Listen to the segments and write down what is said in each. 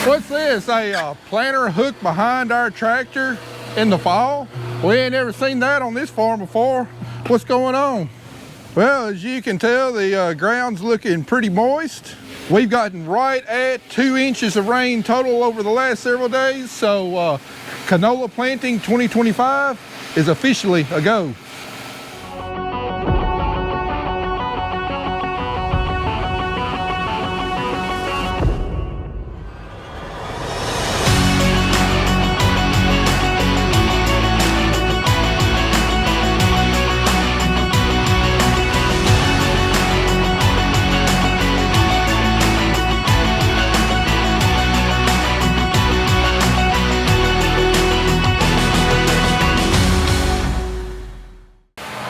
What's this, a planter hooked behind our tractor in the fall? We ain't never seen that on this farm before. What's going on? Well, as you can tell, the ground's looking pretty moist. We've gotten right at 2 inches of rain total over the last several days, so canola planting 2025 is officially a go.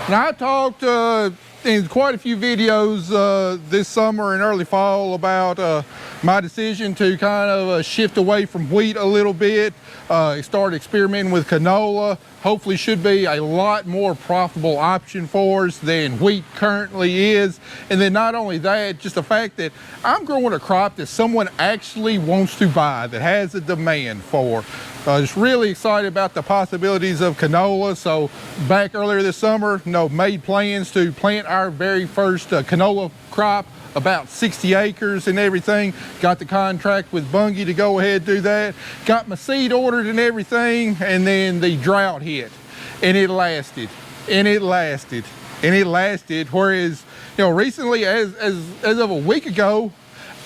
Now, I talked in quite a few videos this summer and early fall about my decision to kind of shift away from wheat a little bit, start experimenting with canola. Hopefully should be a lot more profitable option for us than wheat currently is. And then not only that, just the fact that I'm growing a crop that someone actually wants to buy, that has a demand for. Just really excited about the possibilities of canola. So back earlier this summer, made plans to plant our very first canola crop, about 60 acres and everything. Got the contract with Bungie to go ahead and do that. Got my seed ordered and everything, and then the drought hit, and it lasted, and it lasted, and it lasted. Whereas, recently, as of a week ago,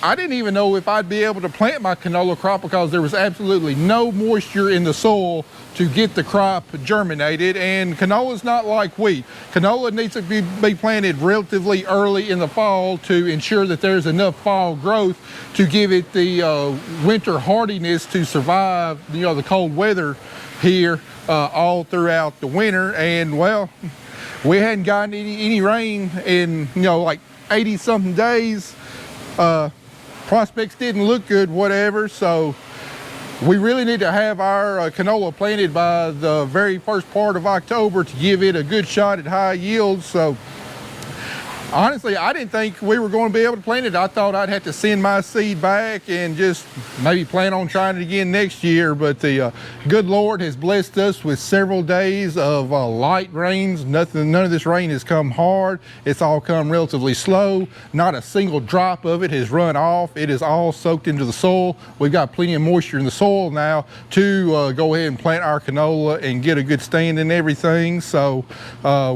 I didn't even know if I'd be able to plant my canola crop because there was absolutely no moisture in the soil to get the crop germinated. And canola is not like wheat. Canola needs to be planted relatively early in the fall to ensure that there's enough fall growth to give it the winter hardiness to survive, the cold weather here all throughout the winter. And well, we hadn't gotten any rain in like 80 something days. Prospects didn't look good, whatever, so we really need to have our canola planted by the very first part of October to give it a good shot at high yields. So honestly, I didn't think we were going to be able to plant it. I thought I'd have to send my seed back and just maybe plan on trying it again next year. But the good Lord has blessed us with several days of light rains. None of this rain has come hard. It's all come relatively slow. Not a single drop of it has run off. It is all soaked into the soil. We've got plenty of moisture in the soil now to go ahead and plant our canola and get a good stand and everything. So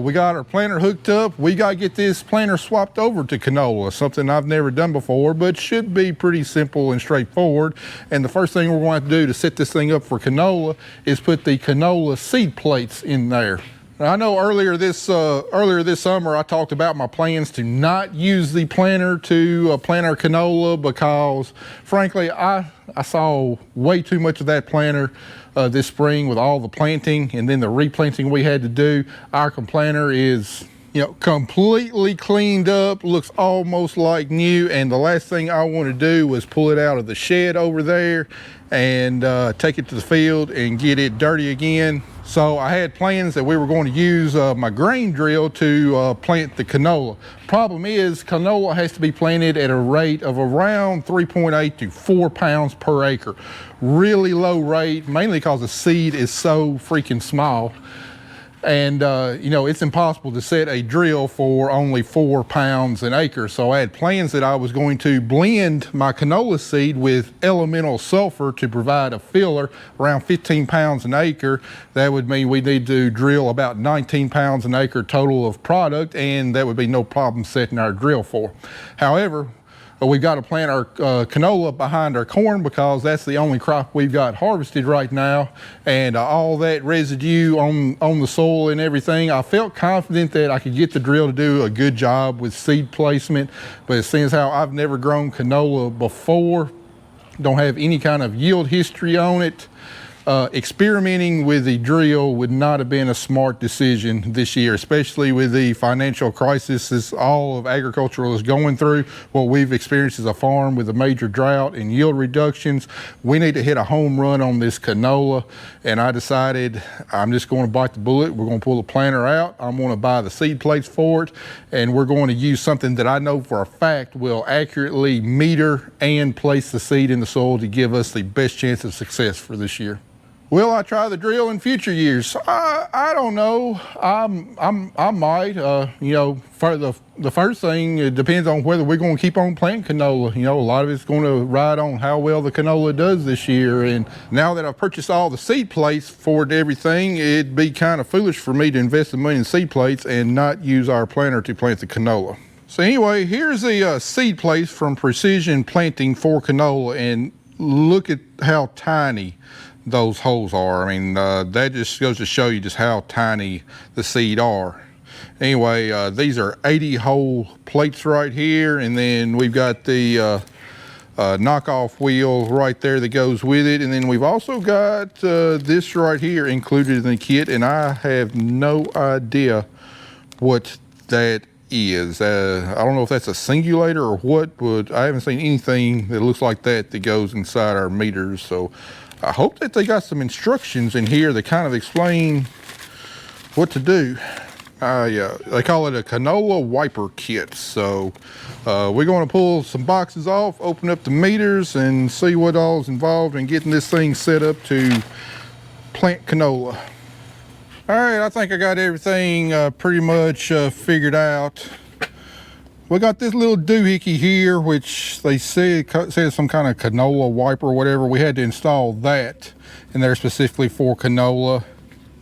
we got our planter hooked up. We got to get this planter swapped over to canola, something I've never done before, but should be pretty simple and straightforward. And the first thing we're going to do to set this thing up for canola is put the canola seed plates in there. Now, I know earlier this summer I talked about my plans to not use the planter to plant our canola because frankly I saw way too much of that planter this spring with all the planting and then the replanting we had to do. Our planter is completely cleaned up, looks almost like new, and the last thing I want to do was pull it out of the shed over there and take it to the field and get it dirty again. So I had plans that we were going to use my grain drill to plant the canola. Problem is, canola has to be planted at a rate of around 3.8 to 4 pounds per acre. Really low rate, mainly because the seed is so freaking small. And, it's impossible to set a drill for only 4 pounds an acre. So I had plans that I was going to blend my canola seed with elemental sulfur to provide a filler around 15 pounds an acre. That would mean we need to drill about 19 pounds an acre total of product, and that would be no problem setting our drill for. However, we've got to plant our canola behind our corn because that's the only crop we've got harvested right now. And all that residue on the soil and everything, I felt confident that I could get the drill to do a good job with seed placement. But since how I've never grown canola before, don't have any kind of yield history on it, experimenting with the drill would not have been a smart decision this year, especially with the financial crisis as all of agricultural is going through. What we've experienced as a farm with a major drought and yield reductions, we need to hit a home run on this canola. And I decided I'm just going to bite the bullet. We're going to pull the planter out. I'm going to buy the seed plates for it, and we're going to use something that I know for a fact will accurately meter and place the seed in the soil to give us the best chance of success for this year. Will I try the drill in future years? I don't know. I might. You know, for the first thing, it depends on whether we're going to keep on planting canola. You know, a lot of it's going to ride on how well the canola does this year. And now that I've purchased all the seed plates for everything, it'd be kind of foolish for me to invest the money in seed plates and not use our planter to plant the canola. So anyway, here's the seed plates from Precision Planting for canola, and look at how tiny those holes are. I mean, that just goes to show you just how tiny the seed are. Anyway, these are 80 hole plates right here, and then we've got the knockoff wheel right there that goes with it, and then we've also got this right here included in the kit, and I have no idea what that is. I don't know if that's a singulator or what, but I haven't seen anything that looks like that goes inside our meters. So I hope that they got some instructions in here that kind of explain what to do. Yeah, they call it a canola wiper kit. So we're going to pull some boxes off, open up the meters, and see what all is involved in getting this thing set up to plant canola. All right, I think I got everything pretty much figured out. We got this little doohickey here, which they said some kind of canola wiper or whatever. We had to install that in there specifically for canola.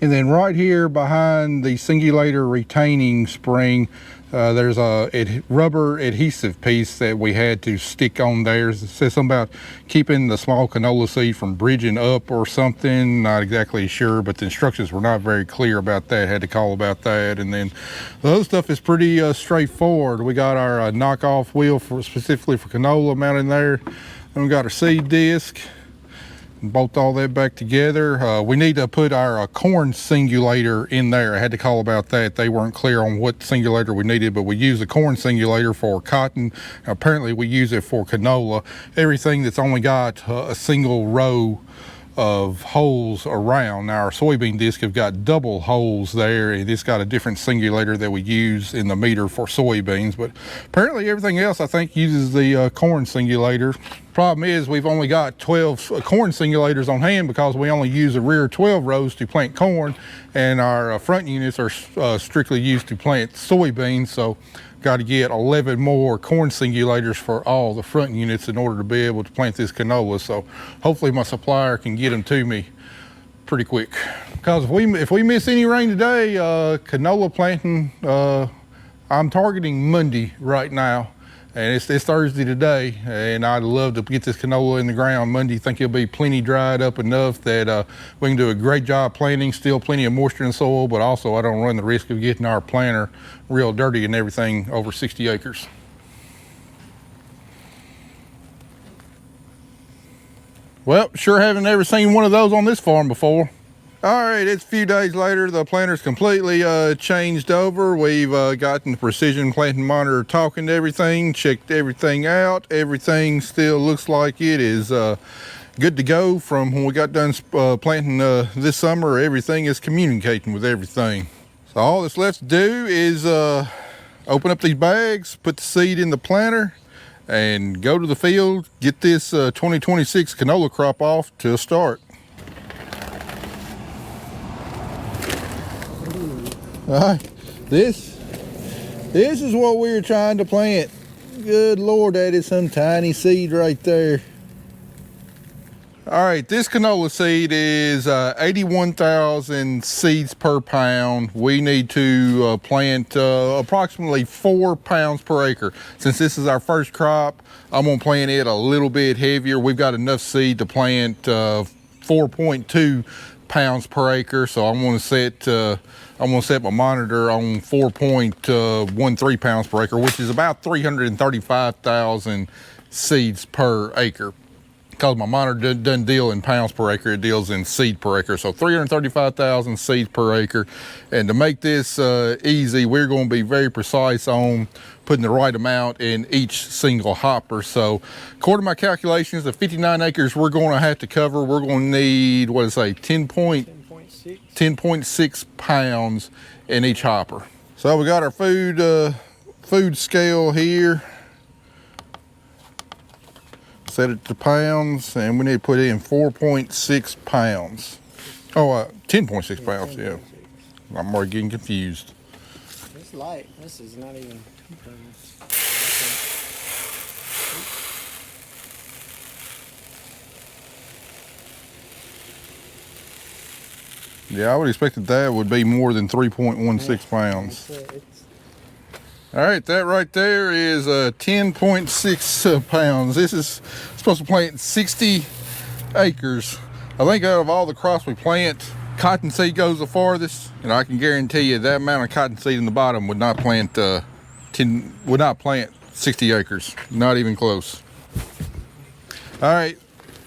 And then right here behind the singulator retaining spring, there's a rubber adhesive piece that we had to stick on there. It says something about keeping the small canola seed from bridging up or something. Not exactly sure, but the instructions were not very clear about that. Had to call about that. And then the other stuff is pretty straightforward. We got our knockoff wheel specifically for canola mounted in there. Then we got our seed disc. Bolt all that back together. We need to put our corn singulator in there. I had to call about that. They weren't clear on what singulator we needed, but we use the corn singulator for cotton. Apparently we use it for canola. Everything that's only got a single row of holes around. Now our soybean disc have got double holes there, and it's got a different singulator that we use in the meter for soybeans, but apparently everything else I think uses the corn singulator. Problem is we've only got 12 corn singulators on hand because we only use the rear 12 rows to plant corn, and our front units are strictly used to plant soybeans. So got to get 11 more corn singulators for all the front units in order to be able to plant this canola. So hopefully my supplier can get them to me pretty quick, because if we miss any rain today, canola planting, I'm targeting Monday right now, and it's Thursday today, and I'd love to get this canola in the ground Monday. Think it'll be plenty dried up enough that we can do a great job planting, still plenty of moisture in the soil, but also I don't run the risk of getting our planter real dirty and everything over 60 acres. Well, sure haven't ever seen one of those on this farm before. All right, it's a few days later. The planter's completely changed over. We've gotten the Precision Planting Monitor talking to everything, checked everything out. Everything still looks like it is good to go from when we got done planting this summer. Everything is communicating with everything. So all that's left to do is open up these bags, put the seed in the planter, and go to the field, get this 2026 canola crop off to a start. All right, this is what we were trying to plant. Good Lord, that is some tiny seed right there. All right, this canola seed is 81,000 seeds per pound. We need to plant approximately 4 pounds per acre. Since this is our first crop, I'm gonna plant it a little bit heavier. We've got enough seed to plant 4.2 pounds per acre, so I'm gonna set my monitor on 4.13 pounds per acre, which is about 335,000 seeds per acre. because my monitor doesn't deal in pounds per acre, it deals in seed per acre. So 335,000 seeds per acre. And to make this easy, we're going to be very precise on putting the right amount in each single hopper. So according to my calculations, the 59 acres we're going to have to cover, we're going to need, what did I say, 10.6 pounds in each hopper. So we got our food scale here. Set it to pounds, and we need to put in 4.6 pounds. Oh, 10.6 pounds, yeah. I'm already getting confused. It's light. This is not even 2 pounds. Yeah, I would expect that would be more than 3.16 pounds. All right, that right there is 10.6 pounds. This is supposed to plant 60 acres. I think out of all the crops we plant, cottonseed goes the farthest, and I can guarantee you that amount of cottonseed in the bottom would not plant 60 acres. Not even close. All right.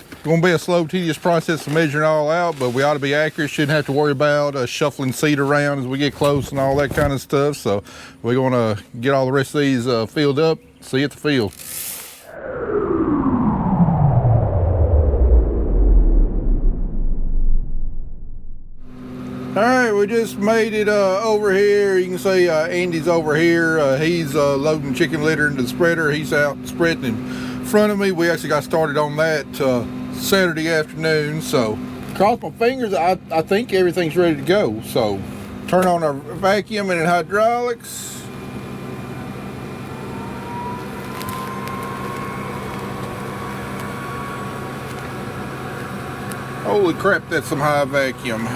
It's going to be a slow, tedious process of measuring it all out, but we ought to be accurate. Shouldn't have to worry about shuffling seed around as we get close and all that kind of stuff. So we're going to get all the rest of these filled up. See you at the field. All right, we just made it over here. You can see Andy's over here. He's loading chicken litter into the spreader. He's out spreading in front of me. We actually got started on that Saturday afternoon, so cross my fingers. I think everything's ready to go. So turn on our vacuum and hydraulics. Holy crap, that's some high vacuum.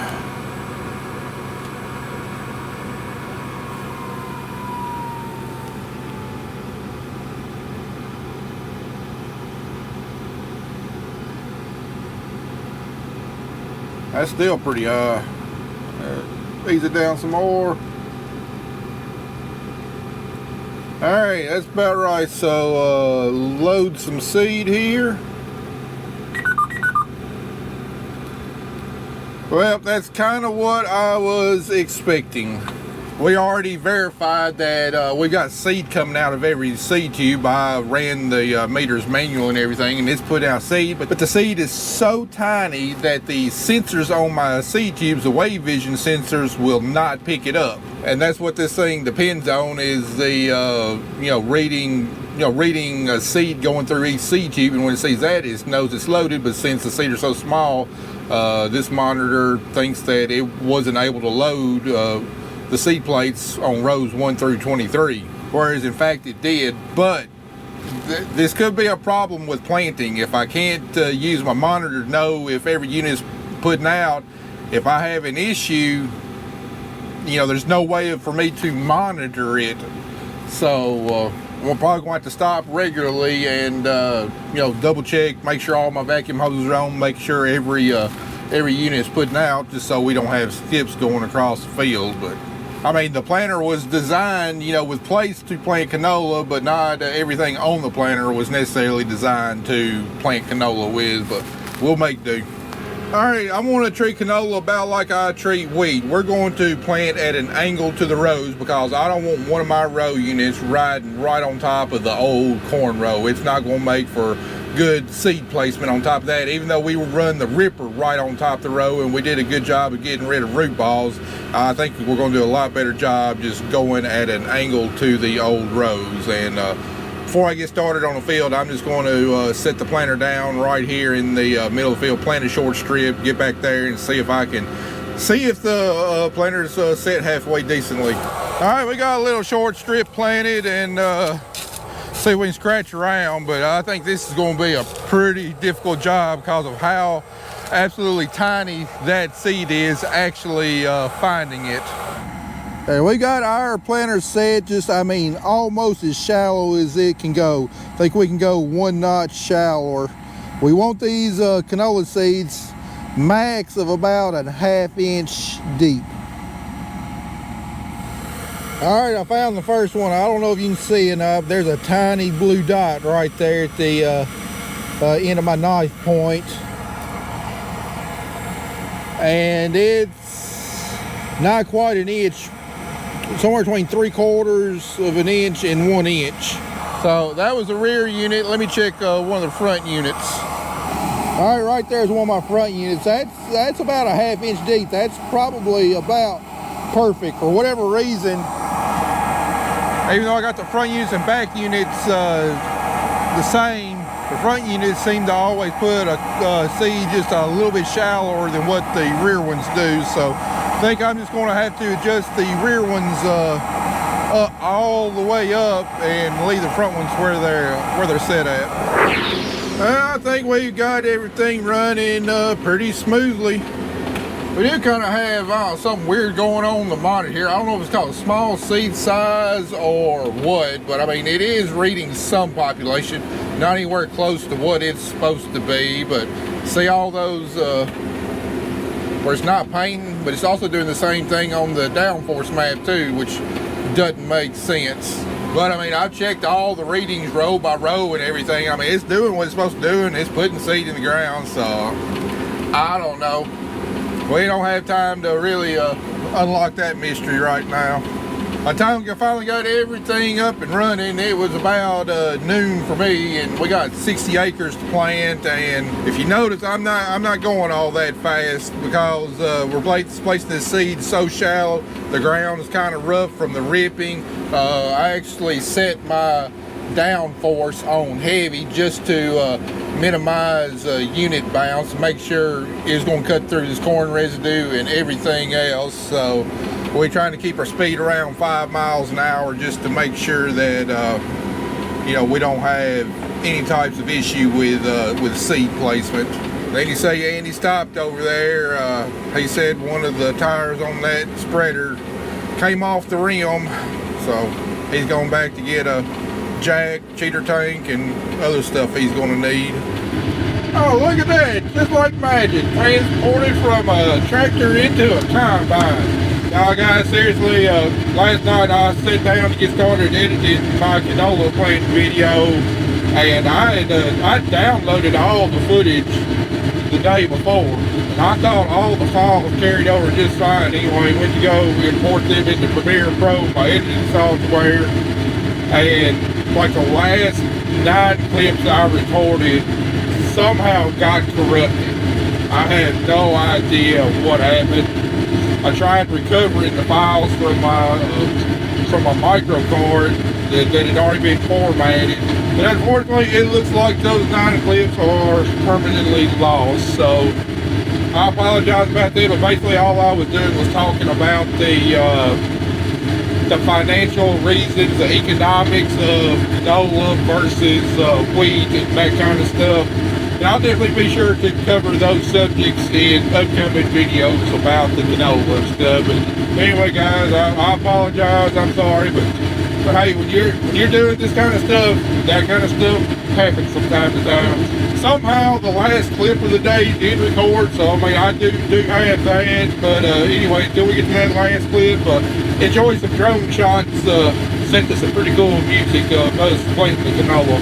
That's still pretty high. Ease it down some more. All right, that's about right. So load some seed here. Well, that's kind of what I was expecting. We already verified that we got seed coming out of every seed tube. I ran the meters manual and everything, and it's put out seed, but the seed is so tiny that the sensors on my seed tubes, the wave vision sensors, will not pick it up. And that's what this thing depends on, is the reading a seed going through each seed tube, and when it sees that, it knows it's loaded. But since the seed are so small, this monitor thinks that it wasn't able to load the seed plates on rows 1 through 23, whereas in fact it did. But this could be a problem with planting. If I can't use my monitor to know if every unit is putting out, if I have an issue, there's no way for me to monitor it. So we're probably going to have to stop regularly and double check, make sure all my vacuum hoses are on, make sure every unit is putting out, just so we don't have skips going across the field. But I mean, the planter was designed, with plates to plant canola, but not everything on the planter was necessarily designed to plant canola with, but we'll make do. All right, I want to treat canola about like I treat wheat. We're going to plant at an angle to the rows because I don't want one of my row units riding right on top of the old corn row. It's not going to make for good seed placement on top of that. Even though we run the ripper right on top of the row and we did a good job of getting rid of root balls, I think we're going to do a lot better job just going at an angle to the old rows. And before I get started on the field, I'm just going to set the planter down right here in the middle of the field, plant a short strip, get back there and see if I can see if the planter's set halfway decently. All right, we got a little short strip planted, and see if we can scratch around, but I think this is going to be a pretty difficult job because of how absolutely tiny that seed is actually finding it. Okay, we got our planter set almost as shallow as it can go. I think we can go 1 notch shallower. We want these canola seeds max of about a 1/2 inch deep. All right, I found the first one. I don't know if you can see enough. There's a tiny blue dot right there at into my knife point, and it's not quite an inch, somewhere between 3/4 of an inch and 1 inch. So that was the rear unit. Let me check one of the front units. All right, right there's one of my front units. That's about a 1/2 inch deep. That's probably about perfect for whatever reason. Even though I got the front units and back units the same, the front units seem to always put a seed just a little bit shallower than what the rear ones do. So I think I'm just going to have to adjust the rear ones up all the way up and leave the front ones where they're set at. I think we've got everything running pretty smoothly. We do kind of have something weird going on the monitor here. I don't know if it's called a small seed size or what, but I mean, it is reading some population, not anywhere close to what it's supposed to be. But see all those where it's not painting, but it's also doing the same thing on the downforce map too, which doesn't make sense. But I mean, I've checked all the readings row by row and everything. I mean, it's doing what it's supposed to do, and it's putting seed in the ground. So I don't know. We don't have time to really unlock that mystery right now. By the time I finally got everything up and running, it was about noon for me, and we got 60 acres to plant. And if you notice, I'm not going all that fast because we're placing this seed so shallow. The ground is kind of rough from the ripping. I actually set my downforce on heavy just to minimize unit bounce, make sure it's going to cut through this corn residue and everything else. So we're trying to keep our speed around 5 miles an hour just to make sure that you know, we don't have any types of issue with seed placement. Then you say Andy stopped over there. He said one of the tires on that spreader came off the rim, so he's going back to get a jack, cheater tank, and other stuff he's going to need. Oh, look at that, just like magic, transported from a tractor into a combine. Now guys, seriously, last night I sat down to get started editing my canola plant video, and I downloaded all the footage the day before, and I thought all the files carried over just fine anyway. Went to go import them into Premiere Pro, my editing software, and like the last 9 clips I recorded somehow got corrupted. I have no idea what happened. I tried recovering the files from my micro card that had already been formatted, but unfortunately it looks like those 9 clips are permanently lost. So I apologize about that, but basically all I was doing was talking about the financial reasons, the economics of canola versus wheat and that kind of stuff. And I'll definitely be sure to cover those subjects in upcoming videos about the canola stuff. And anyway, guys, I apologize. I'm sorry, but hey, when you're doing this kind of stuff, that kind of stuff happens from time to time. Somehow the last clip of the day did record, so I mean, I do have that. But anyway, until we get to that last clip, enjoy some drone shots. Sent us some pretty cool music of us playing the canola.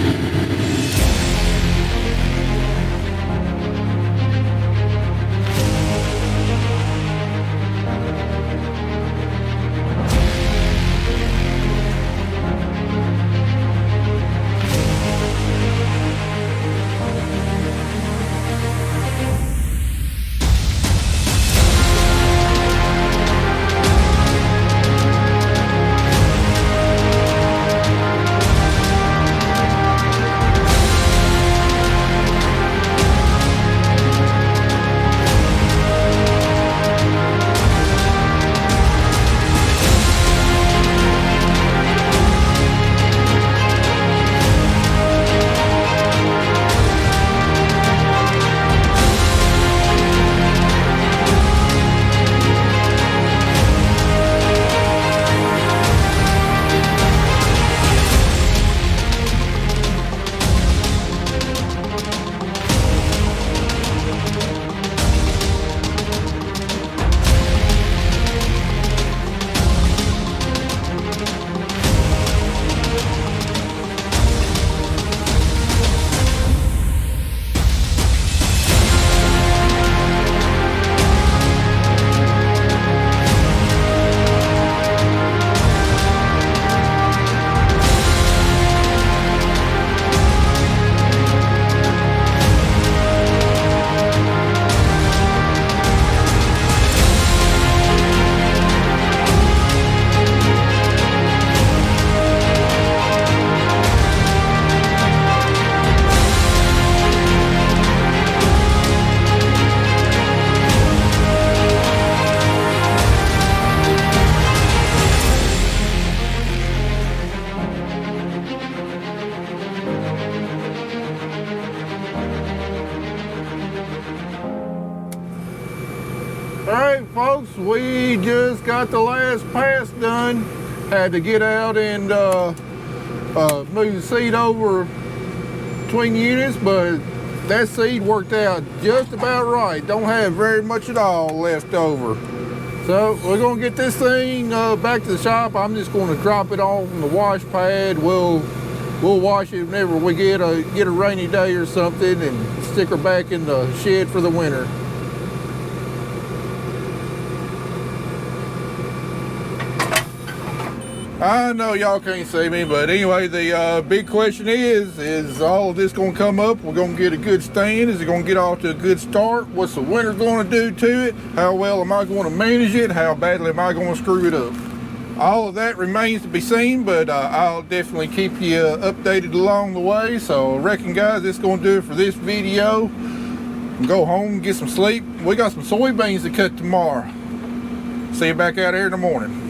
we just got the last pass done. Had to get out and move the seed over between units, but that seed worked out just about right. Don't have very much at all left over. So we're gonna get this thing back to the shop. I'm just gonna drop it on the wash pad. We'll wash it whenever we get a rainy day or something, and stick her back in the shed for the winter. I know y'all can't see me, but anyway, the big question is all of this gonna come up? We're gonna get a good stand? Is it gonna get off to a good start? What's the winter gonna do to it? How well am I gonna manage it? How badly am I gonna screw it up? All of that remains to be seen, but I'll definitely keep you updated along the way. So I reckon, guys, this is gonna do it for this video. Go home and get some sleep. We got some soybeans to cut tomorrow. See you back out here in the morning.